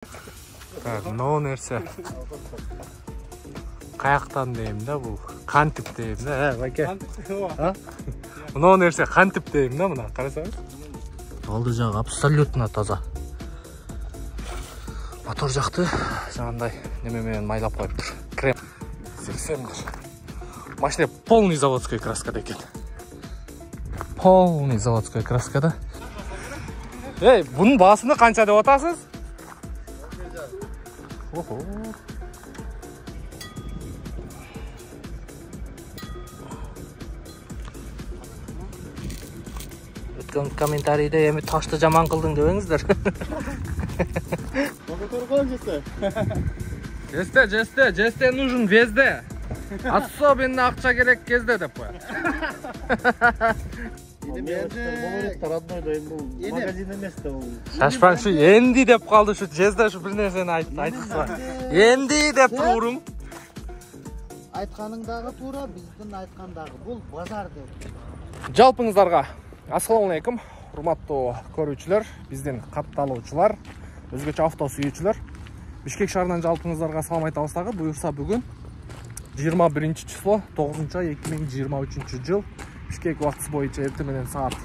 Так, мынау нерсе. Каяктан дейм да, бул кантип дейм да, баке. Мынау нерсе кантип дейм да, мына карасаңыз. Алды жагы абсолютно таза. Мотор жакты жаңандай неме менен майлап коюптур. Крем 80-дир. Машина полный заводской краскада экен. Полный заводской краскада. Эй, бунун баасыны канча деп атасыз? Охо. Өткөн комментарийде эми ташты жаман кылдың дебеңиздер. Жесте нужен везде. Особенно акча керек кезде деп коя. Магазин эмес да бул. Шашпаң шу энди деп калды, шу жезде шу бир нерсени айтса. Энди деп туруң. Айтканың дагы туура, биздин айткан дагы бул базар деп. Жалпыңыздарга ассаламу алейкум, урматтуу көрүүчүлөр, биздин катталуучулар, өзгөчө авто сүйүүчүлөр. Бишкек шаарынан жалпыңыздарга салам айтабыз дагы. Буюрса бүгүн 21 число 9 ай 2023 жыл. Бишкек убактысы боюнча эртең менен саат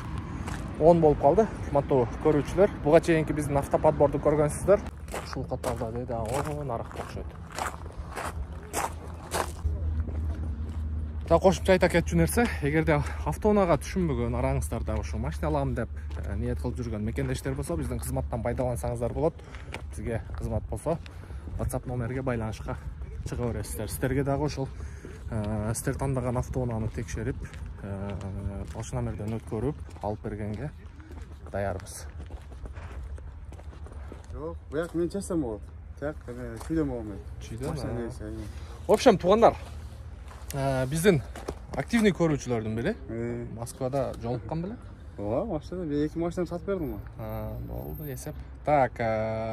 10 болуп калды. Урматтуу көрүүчүлөр, буга чейинки биздин автоподборду көргөнсүздөр. Ушул катарда деди, нарыкта окшойт. Та кошумча айта кетчү нерсе, эгерде автоунаага түшүнбөгөн араңыздарда ушу машина алам деп ниет кылып жүргөн мекендештер болсо, биздин кызматтан пайдалансаңыздар болот. Бизге кызмат болсо WhatsApp номерге байланышка чыга бересиздер. Сиздерге дагы ошол сиздер тандаган автоунааны текшерип, башнамерден өткөрүп, алып бергенге даярбыз. Жок, буяк мен чечсем болот. Так, чүйдөн болмойт. Чүйдөн. В общем, туугандар, биздин активный көрүүчүлөрдүн бири Москвада жолуккан беле? Ооба, машина, мен 2 машинаны сатып бердим го. Болду, эсеп. Так,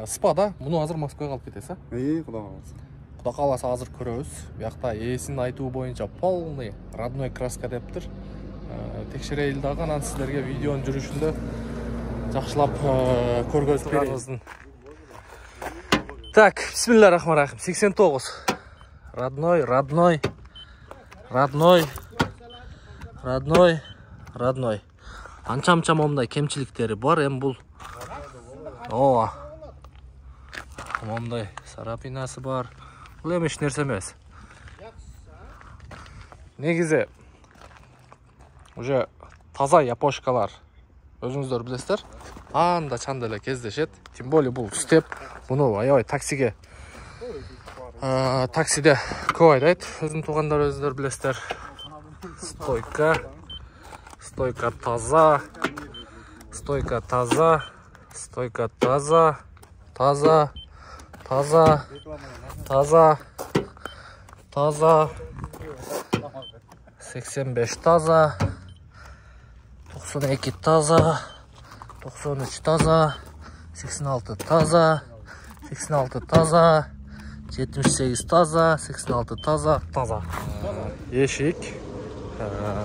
Спада, муну азыр Москвага алып кетесиз, Кудай кааласа. Кудай кааласа азыр көрөбүз. Биякта ээсинин айтуу боюнча полный родной краска дептир. Текшерейли дагы, анан сиздерге видеонун жүрүшүндө жакшылап көргөзүп беребиз. Так, бисмиллахиррахманиррахим. 89. Родной. Анча-мынча момундай кемчиликтери бар, эми бул. Ооба. Момундай сарапинасы бар. Бул эми эч нерсе эмес. Негизи уже таза япошкалар өзүңүздөр билесиздер. Анда чанда эле кездешет. Тем более бул степ. Буну аябай таксиде көп айдайт. Өзүнүн туугандар өзүңүздөр билесиздер. Стойка таза. Таза. 85 таза. 92 таза. 93 таза. 86 таза. 78 таза. 86 таза. Эшик.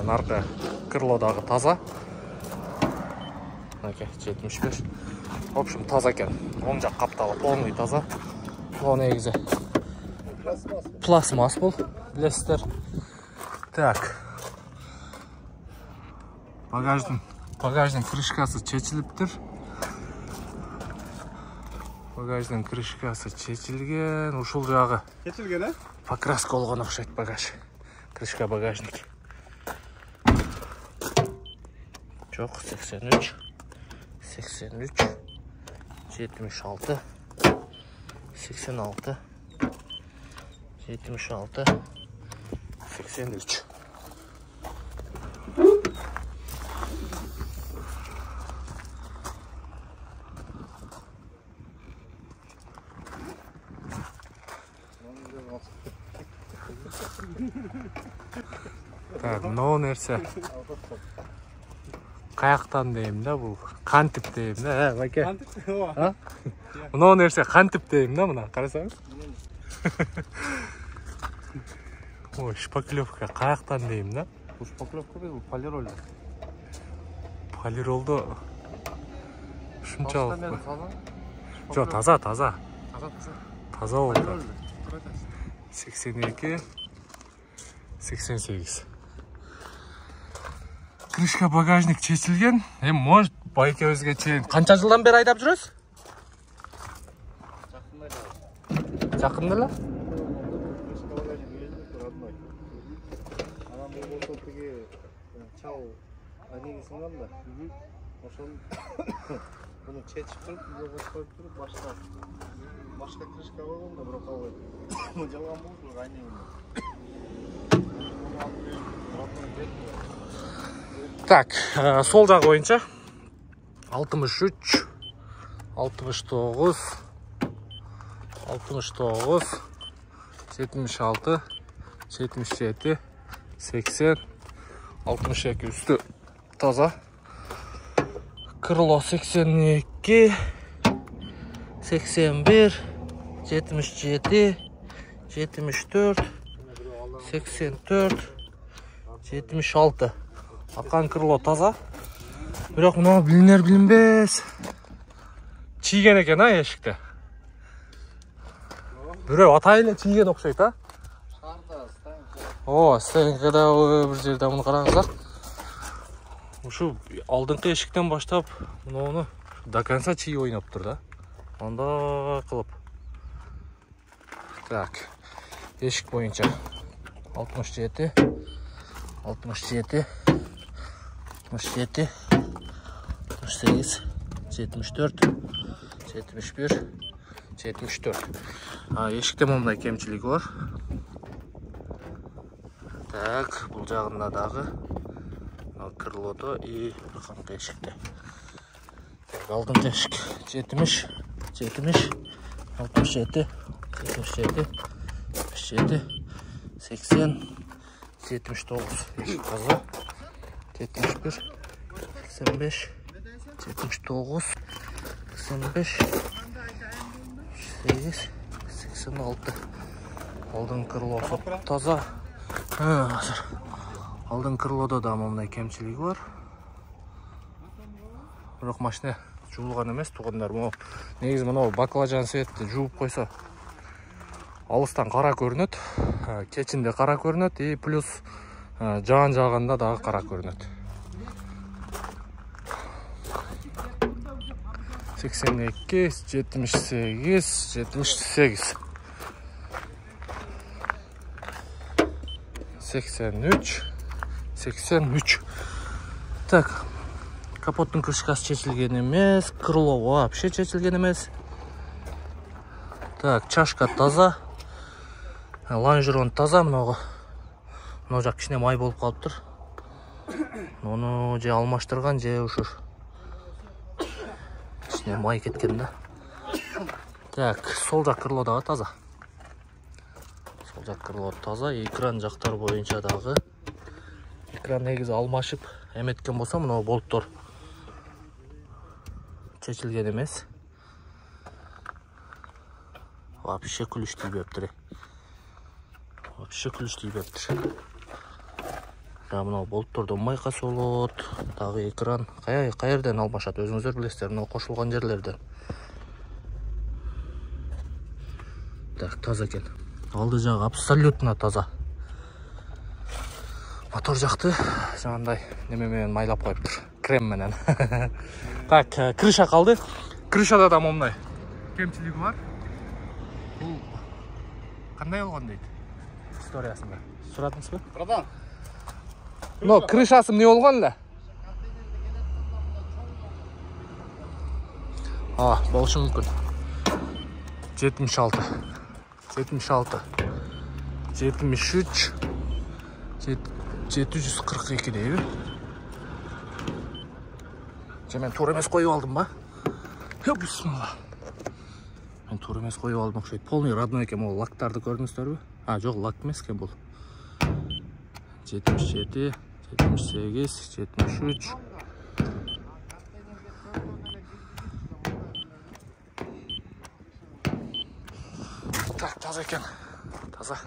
Наркы крылодагы таза. Мынакей 75. В общем, таза экен. Оң жак капталы полный таза. Бул негизи пластмасс бул, билесиздер. Так. Багаждын крышкасы чечилиптир. Багаждын крышкасы чечилген. Ушул жагы Чечилген, покраска болгон окшойт багаж. Крышка багажник. Жок, 83, 76, 86, 83. Так, мынау нерсе. Каяктан дейм да, бул кантип дейм да, баке. Кантип, ооба. Мынау нерсе кантип дейм да, мына карасаңыз. Ой, шпаклевка каяктан дейм да. Бул шпаклевка бул полироль. Полиролду ушунчалык. Жок, таза. Таза болду. 82, 88. Крышка багажник чечилген. Может, байкебизге чейин канча жылдан бери айдап жүрөсүз? Жакында эле? Анан бул болсо тиги чал анегисин да. Ошол буну чечип туруп, жолго коюп туруп башка крышка койгон да, бирок ал жалган болду анегин. Так, сол жақ бойынша 63, 69, 69, 76, 77, 80, 62 üstü таза. Крыло 82, 81, 77, 74, 84, 76. Акан крыло таза. Бирок мына билинер билинбес. Чийген экен эшикте. Бирөө атай эле чийген окшойт а? О, стенкада бир жерде муну караңыздар. Ушу алдыңкы эшиктен баштап муну до конца чий ойноптур да. Анда кылып. Так. Эшик боюнча 67, 67, 67, 68, 74, 71, 74. Эшикте мындай кемчилиги бар. Так, бул жагында дагы крылодо и арканкы эшикте. Алдыңкы эшик 70, 70, 67, 77, 77, 80, 79 эшик таза. 71, 85, 79, 85, 8, 86. Алдың крылосы таза. Алдың крылода да мындай кемчилиги бар. Бирок машина жуулган эмес, туугандар. Негизи мына баклажан светти жууп койсо алыстан кара көрүнөт, кечинде кара көрүнөт и плюс жаан жааганда дагы кара көрүнөт. 82, 78, 78. 83, 83. Так, капоттун крышкасы чечилген эмес, крыло вообще чечилген эмес. Так, чашка таза. Лонжерон таза, мына жак кичине май болуп калыптыр. Муну же алмаштырган, же ушур. Кичине май кеткен да. Так, сол жак крыло дагы таза. Сол жак крыло таза, экран жактар боюнча дагы. Экран негизи алмашып эметкен болсо, мына болттор чечилген эмес. Вообще күлүш тийбептир. Вообще күлүш тийбептир. Мына болттордон майкасы болот. Дагы экран каерден алмашат, өзүңүздөр билесиздер, мына кошулган жерлерден. Так, таза экен. Алды жагы абсолютно таза. Мотор жакты жаңандай неме менен майлап коюптур, крем менен. Так, крыша калды. Крышада да момундай кемчилиги бар. Бул кандай болгон дейт? Историясында сурадыңызбы? Продан. Но крышасы эмне болгон эле? Болушу мүмкүн. 76, 76, 73, 742 дейби. Мен туура эмес коюп алдым ба? Бисмилла. Мен туура эмес коюп алдым окшойт. Полный родной экен, могу лактарды көрдүңүздөрбү? Жок, лак эмес экен бул. 77, 78, 73. Так, таза экен. Таза.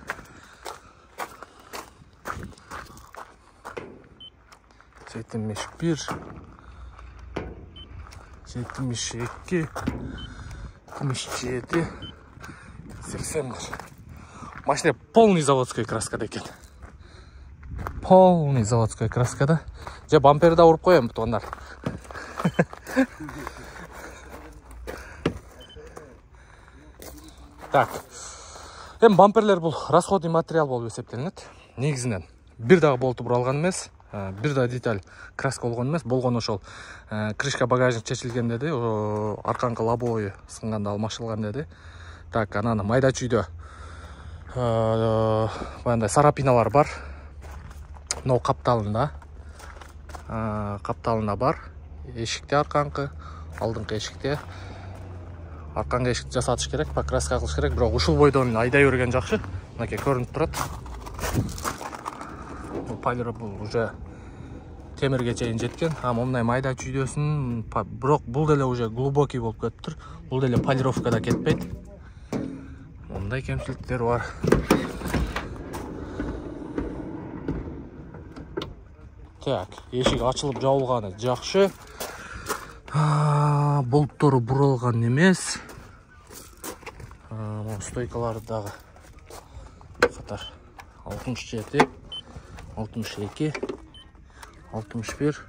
71, 72, 77, 80 машина полный заводской краскада екен. Полный заводской краскада. Же бамперді ауырып қоям бұтығандар. Так. Бамперлер бұл расходный материал болып есептелінеді. Негізінен бір дағы болты бұралған емес, бір дағы деталь краска болған емес, болған ошол крышка багажник чечилген деді, арқаңқы лобовой сынғанда алмашылған деді. Так, ананы майда чүйді баяндай сарапиналар бар. Мынау қапталында бар. Ешікте арқаңқы, алдыңқы ешікте. Арқаңғы ешікті жасатыш керек, покраска қылыш керек, бірақ ушул бойдон айдай өрген жақшы. Мынаке көрініп тұрады. Пайлері бұл уже темірге чейін жеткен. Мындай майда чүйдесін, бірақ бұл деле уже глубокий болып кетіп тұр. Бұл деле полировкада кетпейді. Мындай кемшіліктер бар. Так, ешік ашылып жауылғаны жақшы. Болттары бұралған емес. Стойкалары дағы қатар 67, 62, 61,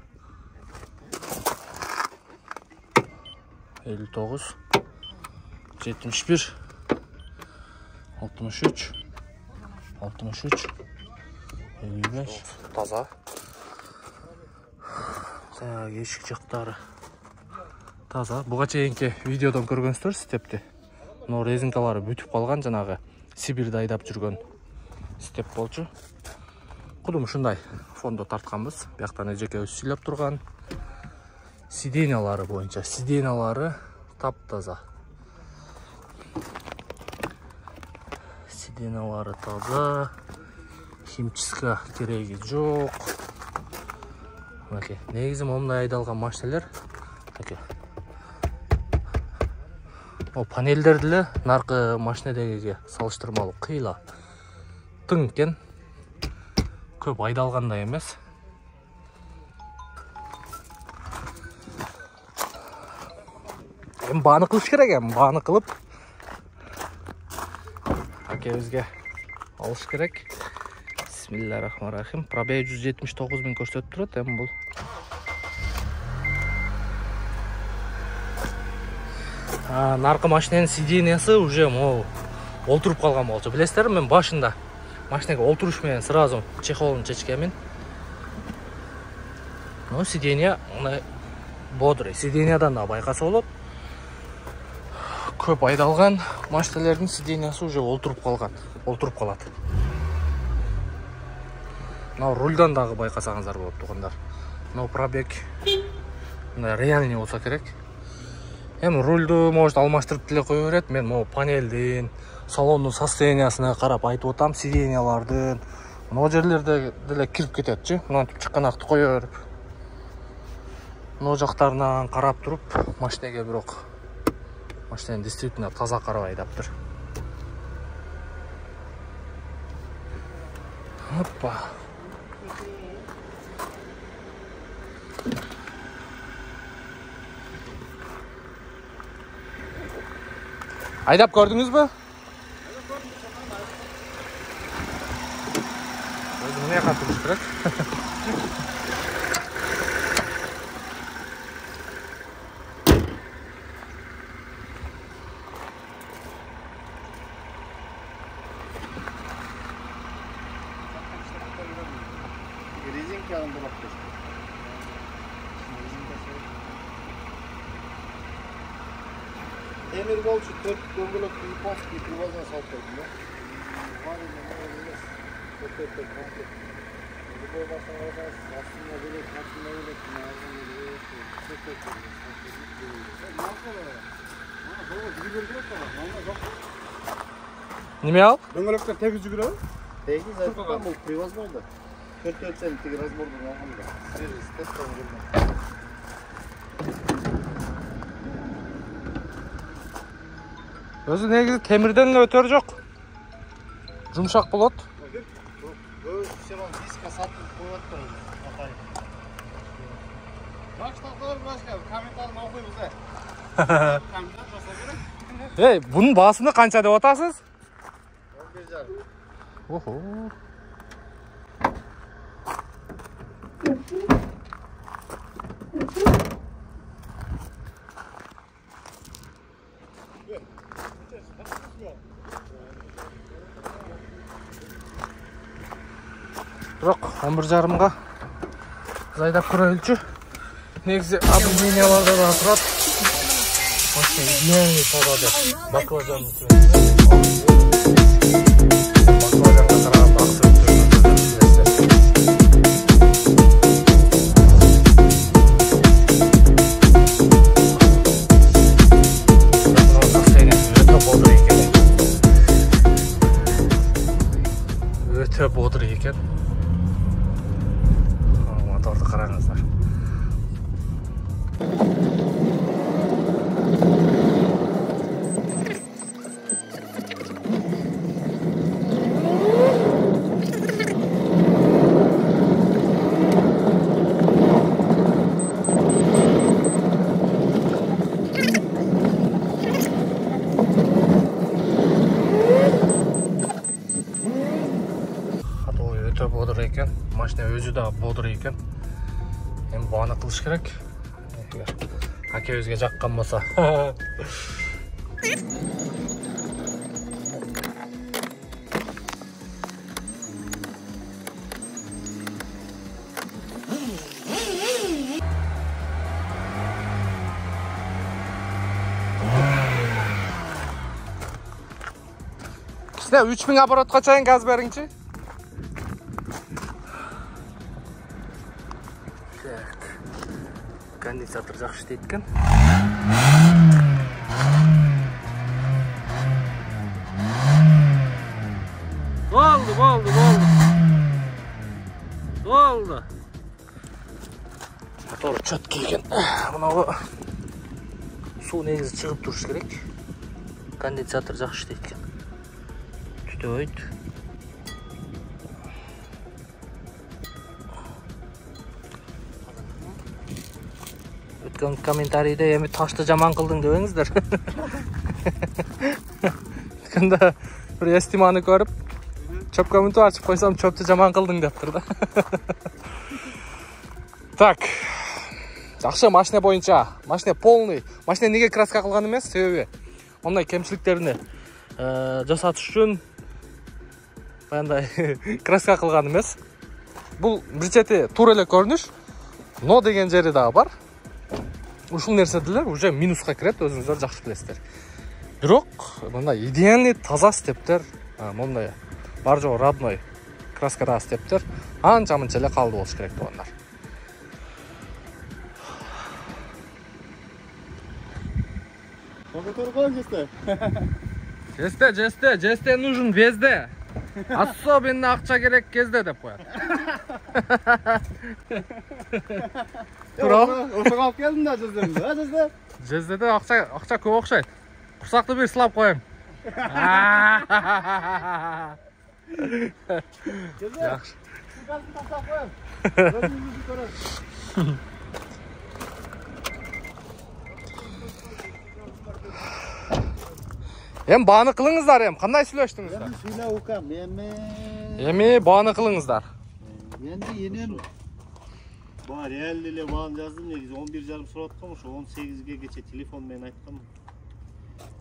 59, 71, 63, 63, 55. Таза. Ешік жақтары таза. Бұға чейінке видеодан көргенсіздер степте. Но резинкалары бүтіп қалған, жаңағы Сибирді айдап жүрген степ болчу. Құдым шындай фондо тартқанбыз. Бияқтан жеке сөйлеп тұрған. Сиденьялары бойынша. Сиденьялары тап-таза. Сиденьялары таза. Химчиска керегі жоқ. Негізі момындай айдалған машиналар. Панелдерді нарқы машинадегіге салыштырмалы қиыла. Тың кен. Көп айдалғандай емес. Баны қылыш керек, баны қылып. Өзге алыш керек. Бисмиллахиррахманиррахим. Пробег 179 000 көрсетіп тұрады, бұл. Нарқы машинаның сиденьясы уже олтырып қалған болчу. Білесіздер, мен башында машинаға олтырышмен сразу чехолын чечкенмін. Но сиденья бодрый. Сиденьядан да байқаса болады. Көп айдалған машиналардың сиденьясы уже олтырып қалады. Мынау рульдан дағы байқасаңыздар болып туғандар. Мынау пробег реальный болса керек. Рульді может алмаштырып тіле қой береді. Мен панелден, салонның состояниясына қарап айтып отам, сиденьялардың. Мынау жерлерде деле кіріп кетеді. Мынау шыққанақты қой беріп. Мынау жақтарынан қарап тұрып, машинеге бірақ. Машинені действительно таза қарап айдап тұр. Опа. Айдап көрдіңіз бі? Өзі мұне қатып жүрек. Резинки алып бұрап көшті. Темір болчу 4 дөңгелөктү японский привозына салып койдум да. Любой басына қарасаңыз, астына бөлек, астына бөлек, Неме ал? Дөңгелектер тегіз жүгіреді? Тегіз айтқан бұл привоз болды. 4 центтік разбордан алғанда. Сервис тесттен жүрген. Өзі негізі темірден өтер жоқ. Жұмшақ болады. Все равно диска сатып қойып тұрмыз. Башта башка комментарий оқимыз. Комментар жасап берем. Бұның басыны қанша деп отасыз? Охо. Бирок 11:30-га зайдап көрөлчү. Негизи объявленияларда да турат. Ошо идеальный сауда деп. Баклажан баклажанга карап аксы өтө бодыр экен. Моторду караңыздар. Өтө бодыр экен. Машина өзү да бодыр экен. Эми бааны кылыш керек. Акебизге жаккан болсо. Кичине 3000 оборотко чейин газ бериңчи. Конденсатор жакшы иштейт экен. Болду. Мотор чөткө экен. Мынагы суу негизи чыгып туруш керек. Конденсатор жакшы иштейт экен. Түтөйт. Өткөн комментарийде эми ташты жаман кылдың дебеңиздер. Өткөндө бир эстиманы көрүп, чөпкө мынтип ачып койсом, чөптү жаман кылдың дептир да. Так. Жакшы, машина боюнча. Машина полный. Машина неге краска кылган эмес? Себеби ондай кемчиликтерини жасатыш үчүн баяндай краска кылган эмес. Бул бир чети туура эле көрүнүш, но деген жери дагы бар. Ушул нерседилер уже минуска кирет, өзүңүздөр жакшы билесиздер. Бирок мындай идеальный таза стептер, мондай бар жок родной краскада стептер анча-мынча эле калды болуш керек туугандар. Жесте нужен везде. Особенно акча керек кезде деп коет. Ошого алып келдим да Жездемди. Жездеде акча көп окшойт. Курсакты бир сылап коем. Жакшы. Эми бааны кылыңыздар, эми кандай сүйлөштүңүздөр? Эми сүйлөп укам, Эми бааны кылыңыздар. Энди энем Бар, реально эле бааны жаздым, негизи 11:30 сурап аткам, ошо 18-гече телефон менен айткам.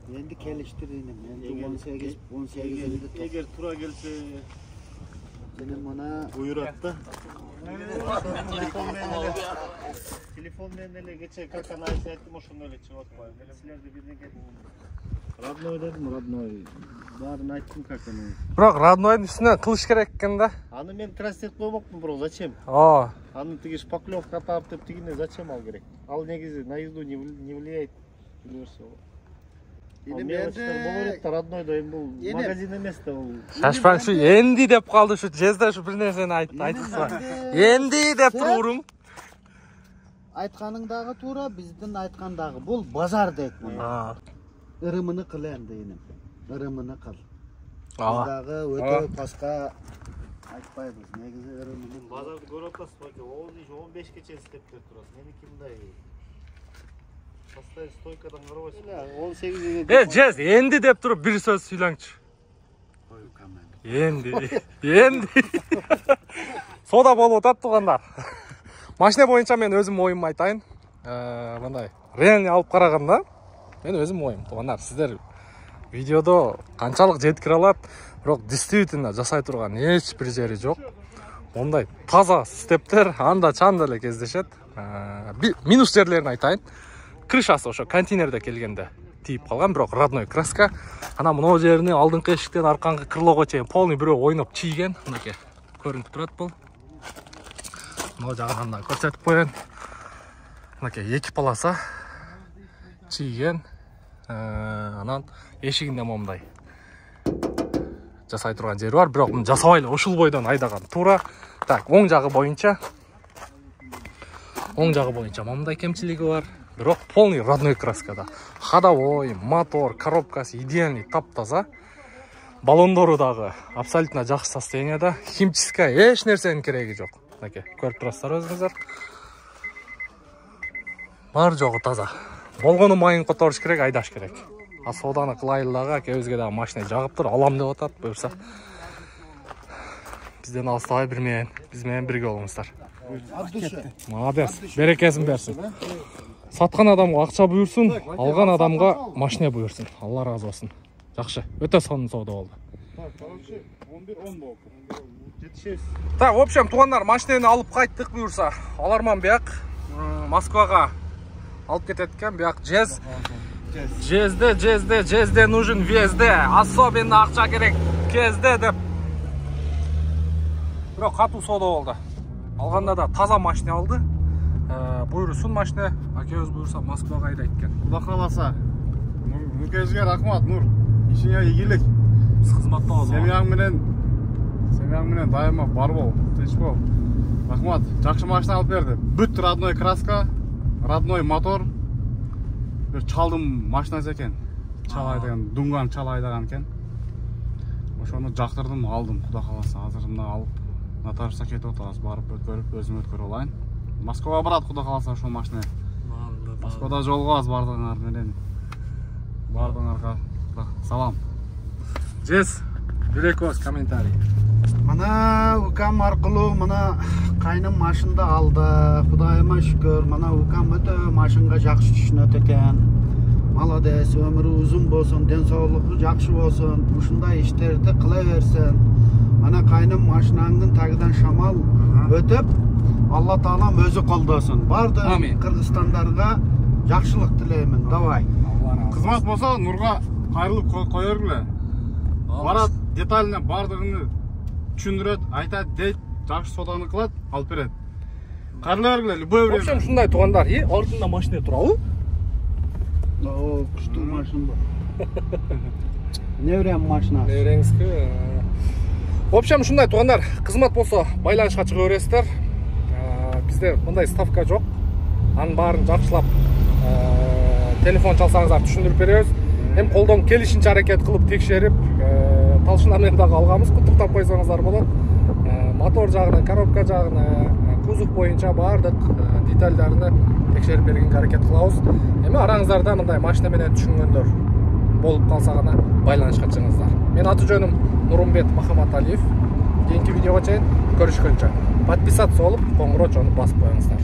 Энди келиштир энем. Энди 18 Эгер туура келсе, жана мына буйрат да. Телефон менен эле кече каканы айттым, ошондой эле чыгып атпайбы. Мен силерди бирдеке родной дедим, родной. Баарын айттым каканы. Бирок роднойдун үстүнө кылыш керек экен да. Аны мен красить коймокмун, бирок зачем? Аны тиги шпаклевка таап деп тигине зачем ал керек? Ал негизи на езду не влияет. Родной да бул магазин эмес да бул. Шашпаң шу энди деп калды, шу жезде шу бир нерсени айтсаңа. Энди деп туруrum. айтканың дагы туура, биздин айткан дагы бул базар дейт. Ырымыны кыл энди энем. Ырымыны кыл. Дагы өтө паска айтпайбыз. Негизи ырымыны базарды көрүп атасыз, только 10-15-кече иштеп турасыз. Меники мындай Поставь стойкадан карабайсың. 18-ге. Жез, энди деп туруп бир сөз сүйлөңчү. Ой, камен. Енді. Сода болуп атат тугандар. Машина боюнча мен өзүм оюмду айтайын. Мындай реально алып караганда мен өзүм оюм. Тугандар, сиздер видеодо канчалык жеткире алат, бирок действительно жасай турган эч бир жери жок. Мондай таза стептер анда чанда эле кездешет. Минус жерлерин айтайын. Крышасы ошо контейнерде келгенде тийип калган, бирок родной краска. Ана мына жерини алдыңкы эшиктен аркаңкы крылого чейин полный бирөө ойноп чийген. Мынакей көрүнүп турат бул. Мына жагынан да көрсөтүп коеюн. Мынакей эки полоса чийген. Анан эшигинде момундай жасай турган жери бар, бирок муну жасабай эле ушул бойдон айдаган туура. Так, оң жагы боюнча момундай кемчилиги бар. Бирок полный родной краскада. Ходовой, мотор, коробкасы идеальный, таптаза. Баллондору дагы абсолютно жакшы состоянияда. Химчистка эч нерсенин кереги жок. Мынакей көрүп турасыздар өзүңүздөр. Бар жогу таза. Болгону майын которуш керек, айдаш керек. Соданы кылайлы дагы, кебизге дагы машина жагыптыр, алам деп атат, буюрса. Бизден алыстабай биз менен бирге болуңуздар. Молодец, берекесин берсин. Саткан адамга акча буйрсун, алган адамга машина буйрсун. Алла разы болсун. Жакшы, өтө сонун соода болду. Короче, 11-10 болду. Жетишебиз. Так, в общем, тугандар, машинени алып кайттык буюрса. Аларман бияк Москвага алып кетет экен, бияк Жезде нужен везде, особенно акча керек кезде деп. Бирок катуу соода болду. Алганда да таза машина алды. Буйрусун машина, акебиз буйрса Москвага айдайт экен. Кудай кааласа. Нуркезге рахмат, Нур. Ишиңе ийгилик. Биз кызматтабыз. Семьяң менен дайыма бар бол, тынч бол. Рахмат, жакшы машина алып берди. Бүт родной краска, родной мотор. Бир чалдым машинасы экен. Чал айдаган, дунган чал айдаган экен. Ошону жактырдым, алдым, кудай кааласа. Азыр мына алып нотариуска кетип атабыз, барып өткөрүп, өзүм өткөрүп алайын. Москвага барат, кудай кааласа ошол машина. Москвада жолугабыз бардыгыңар менен. Бардыгыңарга салам. Жез, Грекос комментарий. Мына укам аркылуу мына кайным машинда алды. Кудайыма шүкүр. Мына укам өтө машинга жакшы түшүнөт экен. Молодец, өмүрү узун болсун, ден соолугу жакшы болсун. Ушундай иштерди кыла берсин. Мына кайным машинаңдын тагынан шамал өтөп, Алла Таалам өзү колдосун. Барды кыргызстандарга жакшылык тилеймин. Давай. Кызмат болсо Нурга кайрылып коер эле. Барат, детально бардыгын түшүндүрөт, айтат, дейт, жакшы соданы кылат, алып берет. Кайрыла бергиле, любой время. В общем, шундай тугандар, артында машина турабы? О, күчтүү машина. Неврем машина. Невреңизге. В общем, шундай тугандар, кызмат болсо байланышка чыга бересиздер. Бизде мындай ставка жок. Анын баарын жакшылап телефон чалсаңыздар түшүндүрүп беребиз. Hem колдон келишинче аракет кылып текшерип, талшындармен дагы алганбыз, куттуктап койсоңуздар болот. Мотор жагына, коробка жагына, кузов боюнча бардык детальдарын текшерип бергенге аракет кылабыз. Эми араңыздарда мындай машина менен түшүнгөндөр болуп калса гана байланышка чыгыңыздар. Мен аты жөнүм Нурумбет Махаматалиев. Кийинки видеого чейин көрүшкөнчө подписаться болуп, коңгуроо чону басып коюңуздар.